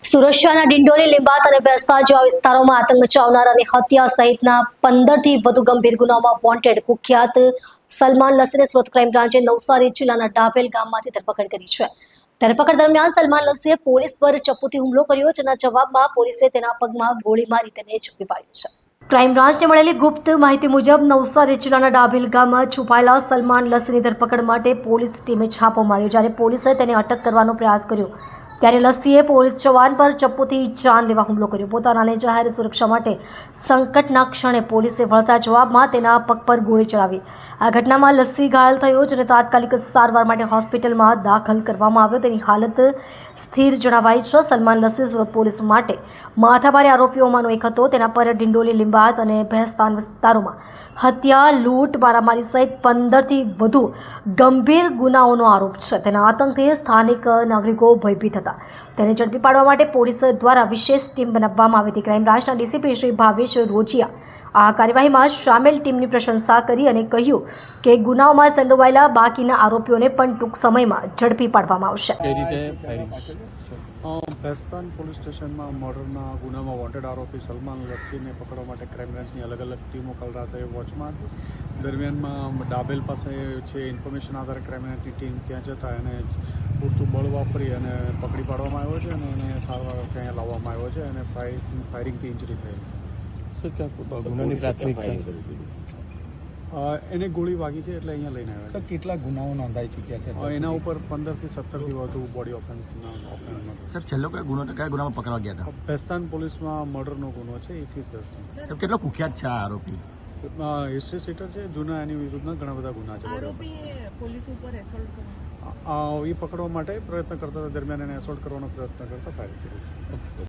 સુરત શહેરના ડિંડોલી, લીંબાત અને બેસ્તા જેવા વિસ્તારોમાં આતંક મચાવનાર અને હત્યા સહિતના 15 થી વધુ ગંભીર ગુનાઓમાં વોન્ટેડ કુખ્યાત સલમાન લસ્સીને સુરત ક્રાઇમ બ્રાન્ચે નવસારી જિલ્લાના ડાભેલ ગામમાંથી ધરપકડ કરી છે. ધરપકડ દરમિયાન સલમાન લસ્સીએ પોલીસ પર ચપ્પુથી હુમલો કર્યો, જેના જવાબમાં પોલીસે તેના પગમાં ગોળી મારી તેને ઝડપી પાડ્યો છે. ક્રાઇમ બ્રાન્ચને મળેલી ગુપ્ત માહિતી મુજબ નવસારી જિલ્લાના ડાભેલ ગામમાં છુપાયેલા સલમાન લસ્સીની ધરપકડ માટે પોલીસ ટીમે છાપો માર્યો. જ્યારે પોલીસે તેને અટક કરવાનો પ્રયાસ કર્યો ત્યારે લસ્સીએ પોલીસ જવાન પર ચપ્પુથી જાન લેવા હુમલો કર્યો. પોતાના અને જાહેર સુરક્ષા માટે સંકટના ક્ષણે પોલીસે વળતા જવાબમાં તેના પગ પર ગોળી ચલાવી. આ ઘટનામાં લસ્સી ઘાયલ થયો, જેને તાત્કાલિક સારવાર માટે હોસ્પિટલમાં દાખલ કરવામાં આવ્યો. તેની હાલત સ્થિર જણાવાઈ છે. સલમાન લસ્સી સુરત પોલીસ માટે માથાભારે આરોપીઓમાંનો એક હતો. તેના પર ડિંડોલી, લીંબાત અને ભેસ્તાન વિસ્તારોમાં હત્યા, લૂંટ, મારામારી સહિત 15 થી વધુ ગંભીર ગુનાઓનો આરોપ છે. તેના આતંકથી સ્થાનિક નાગરિકો ભયભીત હતા. તેને ઝડપી પાડવા માટે પોલીસ દ્વારા વિશેષ ટીમ બનાવવામાં આવી હતી. ક્રાઇમ બ્રાન્ચના ડીસીપી શ્રી ભાવેશ રોજિયા આ કાર્યવાહીમાં સામેલ ટીમની પ્રશંસા કરી અને કહ્યું કે ગુનાઓમાં સંડોવાયેલા બાકીના આરોપીઓને પણ ટૂંક સમયમાં ઝડપી પાડવામાં આવશે. ભેસ્તાન પોલીસ સ્ટેશનમાં મર્ડરના ગુનામાં વોન્ટેડ આરોપી સલમાન લસ્સીને પકડવા માટે ક્રાઇમ બ્રાન્ચની અલગ અલગ ટીમો કાલ રાત્રે વોચમાં હતી. દરમિયાનમાં ડાભેલ પાસે છે ઇન્ફોર્મેશન આધારે ક્રાઇમ બ્રાન્ચની ટીમ ત્યાં જતા એને પૂરતું બળ વાપરી અને પકડી પાડવામાં આવ્યો છે અને એને સારવાર ત્યાં લાવવામાં આવ્યો છે અને ફાયરિંગથી ઇન્જરી થયેલી. એને ગોળી વાગી છે એટલે અહીંયા લઈને આવ્યા. સર, કેટલા ગુનાઓ નોંધાઈ ચૂક્યા છે? એના ઉપર 15 થી 17 થી વધુ બોડી ઓફેન્સના ઓફેન્સ. સર, છેલ્લો કયા ગુનામાં પકડવા ગયા હતા? ભેસ્તાન પોલીસમાં મર્ડરનો ગુનો છે 21/10. સર, કેટલો કુખ્યાત છે આ આરોપી? હિસ્ટ્રી સીટર છે. જૂના એની વિરુદ્ધના ઘણા બધા ગુના છે. એ પકડવા માટે પ્રયત્ન કરતા હતા. દરમિયાન એને એસોલ્ટ કરવાનો પ્રયત્ન કરતા ફાયર કર્યો.